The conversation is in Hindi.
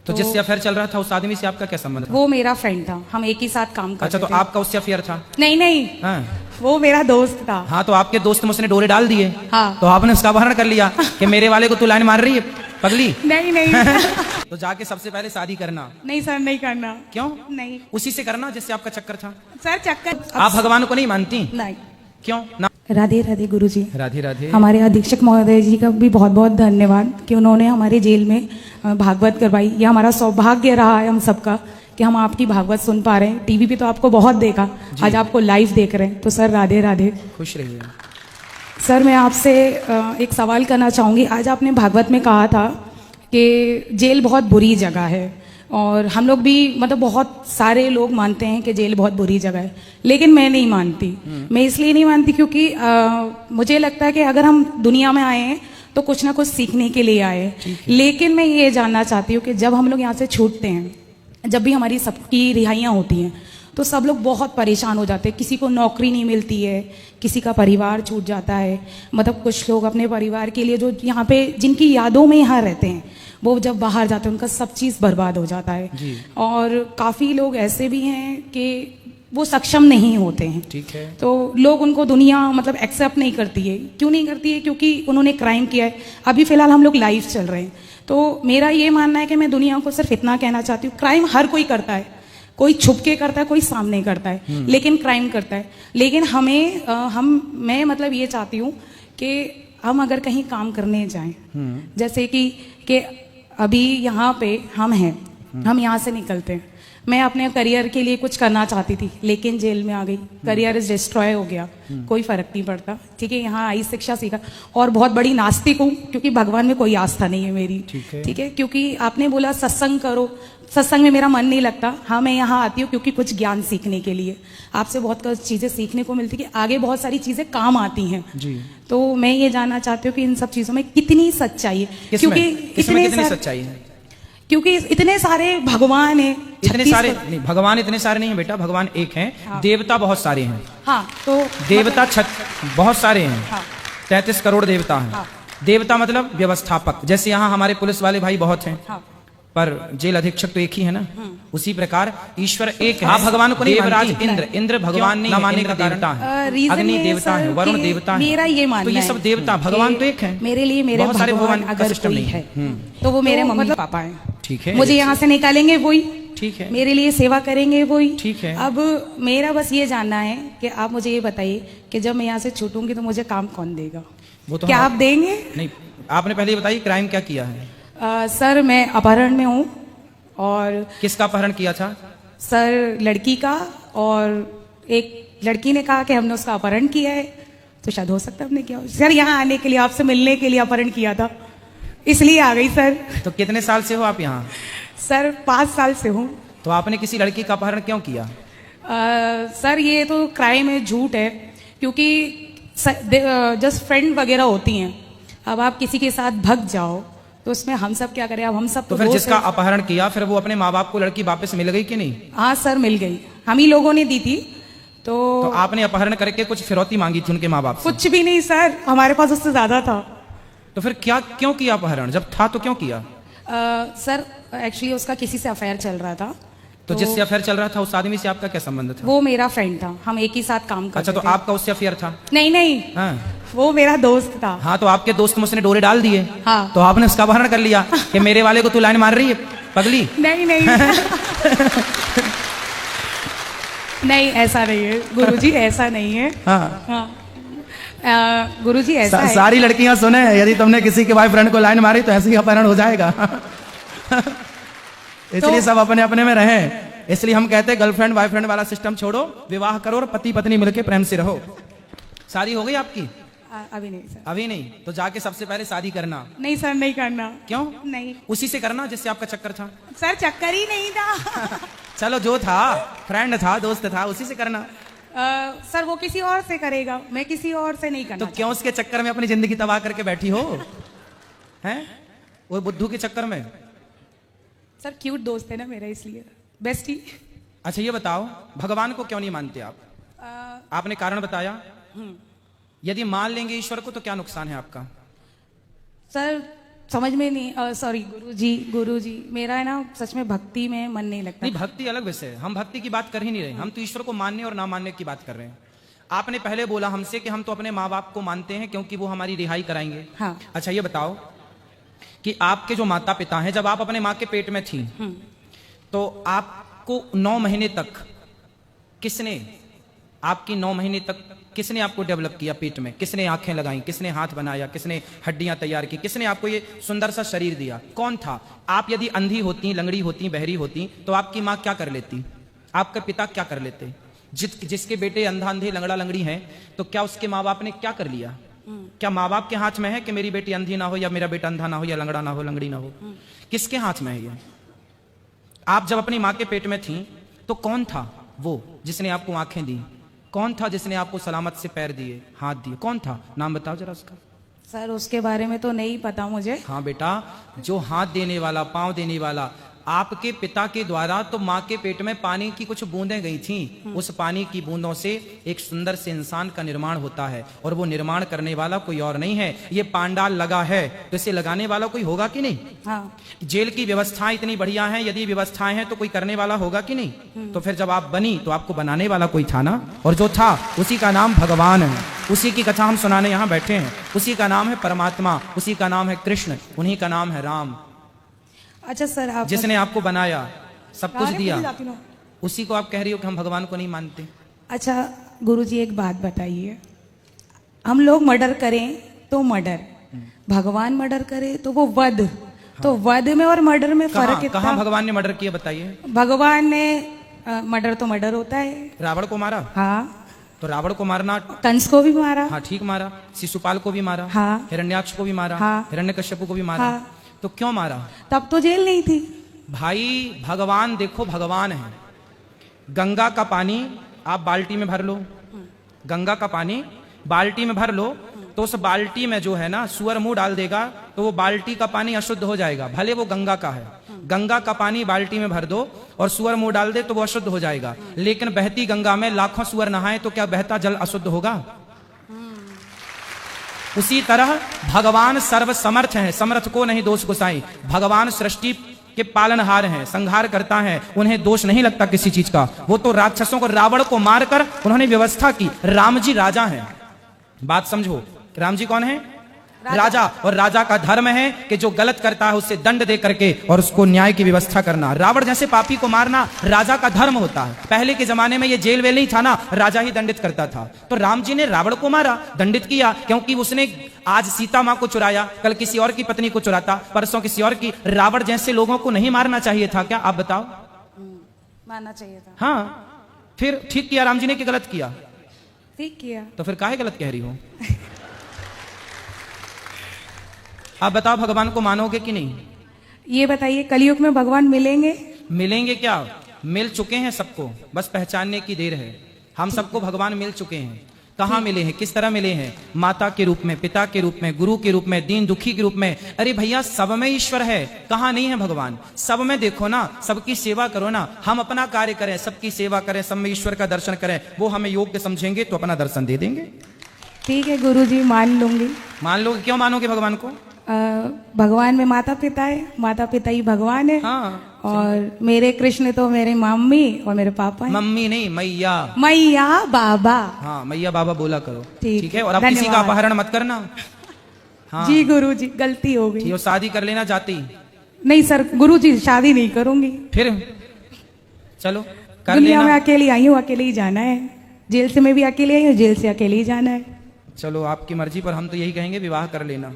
तो जिससे अफेयर चल रहा था उस आदमी से आपका क्या संबंध था? वो मेरा फ्रेंड था, हम एक ही साथ काम करते अच्छा, तो थे। आपका उससे अफेयर था? नहीं नहीं, हाँ। वो मेरा दोस्त था। हाँ, तो आपके दोस्त में उसने डोरे डाल दिए। हाँ। तो आपने उसका अपहरण कर लिया कि मेरे वाले को तू लाइन मार रही है पगली। नहीं नहीं तो जाके सबसे पहले शादी करना। नहीं सर, नहीं करना। क्यों? नहीं उसी से करना जिससे आपका चक्कर था। सर, चक्कर आप भगवान को नहीं मानती? नहीं। क्यों ना? राधे राधे गुरुजी। राधे राधे। हमारे अधीक्षक महोदय जी का भी बहुत बहुत धन्यवाद कि उन्होंने हमारे जेल में भागवत करवाई। ये हमारा सौभाग्य रहा है हम सबका कि हम आपकी भागवत सुन पा रहे हैं। टीवी पे तो आपको बहुत देखा, आज आपको लाइव देख रहे हैं, तो सर राधे राधे। खुश रहिए। सर, मैं आपसे एक सवाल करना चाहूँगी। आज आपने भागवत में कहा था कि जेल बहुत बुरी जगह है, और हम लोग भी मतलब बहुत सारे लोग मानते हैं कि जेल बहुत बुरी जगह है, लेकिन मैं नहीं मानती। मैं इसलिए नहीं मानती क्योंकि मुझे लगता है कि अगर हम दुनिया में आए हैं तो कुछ ना कुछ सीखने के लिए आए हैं। लेकिन मैं ये जानना चाहती हूँ कि जब हम लोग यहाँ से छूटते हैं, जब भी हमारी सबकी रिहाइयाँ होती हैं, तो सब लोग बहुत परेशान हो जाते हैं। किसी को नौकरी नहीं मिलती है, किसी का परिवार छूट जाता है। मतलब कुछ लोग अपने परिवार के लिए जो यहाँ पे जिनकी यादों में यहाँ रहते हैं, वो जब बाहर जाते हैं उनका सब चीज़ बर्बाद हो जाता है। और काफ़ी लोग ऐसे भी हैं कि वो सक्षम नहीं होते हैं। ठीक है। तो लोग उनको दुनिया मतलब एक्सेप्ट नहीं करती है। क्यों नहीं करती है? क्योंकि उन्होंने क्राइम किया है। अभी फिलहाल हम लोग लाइव चल रहे हैं, तो मेरा ये मानना है कि मैं दुनिया को सिर्फ इतना कहना चाहती हूँ, क्राइम हर कोई करता है, कोई छुप के करता है, कोई सामने करता है, लेकिन क्राइम करता है। लेकिन मैं मतलब ये चाहती हूँ कि हम अगर कहीं काम करने जाएं, जैसे कि अभी यहाँ पे हम हैं, हम यहाँ से निकलते हैं, मैं अपने करियर के लिए कुछ करना चाहती थी, लेकिन जेल में आ गई, करियर इज डिस्ट्रॉय हो गया, कोई फर्क नहीं पड़ता। ठीक है, यहाँ आई, शिक्षा सीखा, और बहुत बड़ी नास्तिक हूँ क्योंकि भगवान में कोई आस्था नहीं है मेरी। ठीक है, क्योंकि आपने बोला सत्संग करो, सत्संग में मेरा मन नहीं लगता। हाँ, मैं यहाँ आती हूँ क्योंकि कुछ ज्ञान सीखने के लिए, आपसे बहुत चीजें सीखने को मिलती है कि आगे बहुत सारी चीजें काम आती हैं जी। तो मैं ये जानना चाहती हूँ कि इन सब चीजों में कितनी सच्चाई है, क्योंकि कितनी सच्चाई है? क्योंकि इतने सारे भगवान हैं। इतने सारे नहीं, भगवान इतने सारे नहीं है बेटा, भगवान एक हैं। हाँ। देवता बहुत सारे हैं। हाँ, तो देवता बहुत सारे हैं। हाँ। 33 करोड़ देवता हैं। हाँ। देवता मतलब व्यवस्थापक, जैसे यहाँ हमारे पुलिस वाले भाई बहुत हैं। हाँ। पर जेल अधीक्षक तो एक ही है ना। उसी प्रकार ईश्वर एक है। आप भगवान को नहीं मानती? इंद्र भगवान नहीं मानने का देवता है, अग्नि देवता है, वरुण देवता है। मेरा ये मानना तो ये सब देवता, भगवान तो एक है। मेरे लिए मेरे बहुत सारे भगवान अगर कोई है तो वो मेरे मम्मी पापा हैं। ठीक है, मुझे यहाँ से निकालेंगे वही। ठीक है, मेरे लिए सेवा करेंगे वही। ठीक है। अब मेरा बस ये जानना है कि आप मुझे ये बताइए कि जब मैं यहाँ से छूटूंगी तो मुझे काम कौन देगा? वो तो क्या आप देंगे? नहीं, आपने पहले बताइए क्राइम क्या किया है? सर, मैं अपहरण में हूँ। और किसका अपहरण किया था? सर, लड़की का, और एक लड़की ने कहा कि हमने उसका अपहरण किया है, तो शायद हो सकता है हमने किया। सर, यहाँ आने के लिए, आपसे मिलने के लिए अपहरण किया था, इसलिए आ गई सर। तो कितने साल से हो आप यहाँ? सर, 5 साल से हूँ। तो आपने किसी लड़की का अपहरण क्यों किया? सर, ये तो क्राइम है, झूठ है, क्योंकि जस्ट फ्रेंड वगैरह होती हैं। अब आप किसी के साथ भग जाओ तो उसमें हम सब क्या करें? अब हम सब तो फिर जिसका अपहरण किया, फिर वो अपने माँ बाप को लड़की वापस मिल गई कि नहीं? हाँ सर, मिल गई, हम ही लोगों ने दी थी। तो आपने अपहरण करके कुछ फिरौती मांगी थी उनके माँ बाप से? कुछ भी नहीं सर, हमारे पास उससे ज्यादा था। तो फिर क्यों किया अपहरण? जब था तो क्यों किया? सर, एक्चुअली उसका किसी से अफेयर चल रहा था। तो जिससे अफेयर चल रहा था उस आदमी से आपका क्या संबंध था? वो मेरा फ्रेंड था, हम एक ही साथ काम करते थे। अच्छा, तो आपका उससे अफेयर था? नहीं नहीं। हाँ। वो मेरा दोस्त था। हाँ, तो आपके दोस्त में उसने डोरे डाल दिए। हाँ। तो आपने उसका अपहरण कर लिया कि मेरे वाले को तू लाइन मार रही है पगली। नहीं नहीं नहीं, ऐसा नहीं है गुरुजी, ऐसा नहीं है। हाँ। हाँ। गुरुजी, ऐसा है। सारी लड़कियां सुने, यदि तुमने किसी के बॉयफ्रेंड को लाइन मारी तो ऐसे ही अपहरण हो जाएगा। इसलिए सब अपने अपने में रहे। इसलिए हम कहते हैं गर्लफ्रेंड बॉयफ्रेंड वाला सिस्टम छोड़ो, विवाह करो और पति पत्नी मिलकर प्रेम से रहो। शादी हो गई आपकी? अभी नहीं सर। अभी नहीं? तो जाके सबसे पहले शादी करना। नहीं सर, नहीं करना। क्यों? नहीं, उसी से करना जिससे आपका चक्कर था। सर, चक्कर ही नहीं था। चलो, जो था फ्रेंड था, दोस्त था, उसी से करना। सर, वो किसी और से करेगा, मैं किसी और से नहीं करना। तो क्यों उसके चक्कर में अपनी जिंदगी तबाह करके बैठी हो? हैं? वो बुद्धू के चक्कर में? सर, क्यूट दोस्त है ना मेरा, इसलिए बेस्टी। अच्छा, ये बताओ, भगवान को क्यों नहीं मानते आप? आपने कारण बताया। यदि मान लेंगे ईश्वर को तो क्या नुकसान है आपका? सर, समझ में नहीं, सॉरी गुरुजी मेरा है ना सच में भक्ति में मन नहीं लगता। नहीं, भक्ति अलग विषय है, हम भक्ति की बात कर ही नहीं रहे, हम तो ईश्वर को मानने और ना मानने की बात कर रहे हैं। आपने पहले बोला हमसे कि हम तो अपने माँ बाप को मानते हैं क्योंकि वो हमारी रिहाई कराएंगे। हाँ। अच्छा ये बताओ कि आपके जो माता पिता हैं, जब आप अपने माँ के पेट में थी तो आपको 9 महीने तक किसने, आपकी 9 महीने तक किसने आपको डेवलप किया पेट में? किसने आंखें लगाई, किसने हाथ बनाया, किसने हड्डियां तैयार की, किसने आपको ये सुंदर सा शरीर दिया? कौन था? आप यदि अंधी होती, लंगड़ी होती, बहरी होती तो आपकी माँ क्या कर लेती? आपके पिता क्या कर लेते? जिसके बेटे अंधा अंधे लंगड़ा लंगड़ी हैं तो क्या उसके माँ बाप ने क्या कर लिया? क्या माँ बाप के हाथ में है कि मेरी बेटी अंधी ना हो या मेरा बेटा अंधा ना हो या लंगड़ा ना हो, लंगड़ी ना हो? किसके हाथ में है ये? आप जब अपनी माँ के पेट में थी तो कौन था वो जिसने आपको आंखें दी? कौन था जिसने आपको सलामत से पैर दिए, हाथ दिए? कौन था? नाम बताओ जरा उसका। सर उसके बारे में तो नहीं पता मुझे। हाँ बेटा, जो हाथ देने वाला, पांव देने वाला, आपके पिता के द्वारा तो माँ के पेट में पानी की कुछ बूंदें गई थी, उस पानी की बूंदों से एक सुंदर से इंसान का निर्माण होता है और वो निर्माण करने वाला कोई और नहीं है। ये पांडाल लगा है तो इसे लगाने वाला कोई होगा कि नहीं? हाँ। जेल की व्यवस्थाएं इतनी बढ़िया हैं, यदि व्यवस्थाएं हैं तो कोई करने वाला होगा कि नहीं? तो फिर जब आप बनी तो आपको बनाने वाला कोई था ना, और जो था उसी का नाम भगवान है, उसी की कथा हम सुनाने यहाँ बैठे हैं, उसी का नाम है परमात्मा, उसी का नाम है कृष्ण, उन्हीं का नाम है राम। अच्छा सर, आप जिसने आपको बनाया, सब कुछ अरे, दिया, मुझे जाती ना। उसी को आप कह रही हो कि हम भगवान को नहीं मानते। अच्छा गुरुजी एक बात बताइए, हम लोग मर्डर करें तो मर्डर, भगवान मर्डर करे तो वो वध, तो वध में और मर्डर में फर्क कितना? कहाँ भगवान ने मर्डर किया बताइए? भगवान ने मर्डर तो मर्डर होता है। रावण को मारा? हाँ। तो रावण को मारना, कंस को भी मारा। हाँ ठीक मारा। शिशुपाल को भी मारा। हाँ। हिरण्याक्ष को भी मारा। हाँ। हिरण्यकश्यप को भी मारा। हाँ। तो क्यों मारा? तब तो जेल नहीं थी भाई। भगवान देखो, भगवान है। गंगा का पानी आप बाल्टी में भर लो, गंगा का पानी बाल्टी में भर लो तो उस बाल्टी में जो है ना सुअर मुंह डाल देगा तो वो बाल्टी का पानी अशुद्ध हो जाएगा, भले वो गंगा का है। गंगा का पानी बाल्टी में भर दो और सुअर मुंह डाल दे तो वो अशुद्ध हो जाएगा। लेकिन बहती गंगा में लाखों सुअर नहाए तो क्या बहता जल अशुद्ध होगा? उसी तरह भगवान सर्व समर्थ हैं, समर्थ को नहीं दोष गुसाई। भगवान सृष्टि के पालनहार हैं, संहार करता है, उन्हें दोष नहीं लगता किसी चीज का। वो तो राक्षसों को, रावण को मारकर उन्होंने व्यवस्था की। राम जी राजा हैं, बात समझो। राम जी कौन है? राजा। और राजा का धर्म है कि जो गलत करता है उससे दंड दे करके और उसको न्याय की व्यवस्था करना। रावण जैसे पापी को मारना राजा का धर्म होता है। पहले के जमाने में ये जेल वेल नहीं था ना, राजा ही दंडित करता था। तो राम जी ने रावण को मारा, दंडित किया, क्योंकि उसने आज सीता माँ को चुराया, कल किसी और की पत्नी को चुराता, परसों किसी और की। रावण जैसे लोगों को नहीं मारना चाहिए था क्या? आप बताओ। मानना चाहिए था। हाँ, फिर ठीक किया राम जी ने कि गलत किया? ठीक किया। तो फिर काहे गलत कह रही हो? आप बताओ, भगवान को मानोगे कि नहीं? ये बताइए कलयुग में भगवान मिलेंगे? मिलेंगे क्या? मिल चुके हैं सबको, बस पहचानने की देर है। हम सबको भगवान मिल चुके हैं। कहाँ मिले हैं, किस तरह मिले हैं? माता के रूप में, पिता के रूप में, गुरु के रूप में, दीन दुखी के रूप में। अरे भैया, सब में ईश्वर है, कहाँ नहीं है भगवान? सब में देखो ना, सबकी सेवा करो ना। हम अपना कार्य करें, सबकी सेवा करें, सब में ईश्वर का दर्शन करें, वो हमें योग्य समझेंगे तो अपना दर्शन दे देंगे। ठीक है गुरुजी, मान लूंगी। मान लो। क्यों मानोगे भगवान को? भगवान में माता पिता है, माता पिता ही भगवान है। हाँ। और मेरे कृष्ण तो मेरे मम्मी और मेरे पापा हैं। मम्मी नहीं, मैया। मैया बाबा। हाँ, मैया बाबा बोला करो, ठीक ठीक है? और अब किसी का अपहरण मत करना। हाँ। जी गुरुजी, गलती हो गई। ठीक, शादी कर लेना जाती। नहीं सर गुरुजी, शादी नहीं करूंगी। फिर चलो कर दुनिया लेना। में अकेली आई हूँ, अकेले ही जाना है। जेल से मैं भी अकेले आई हूँ, जेल से अकेले ही जाना है। चलो आपकी मर्जी, पर हम तो यही कहेंगे विवाह कर लेना।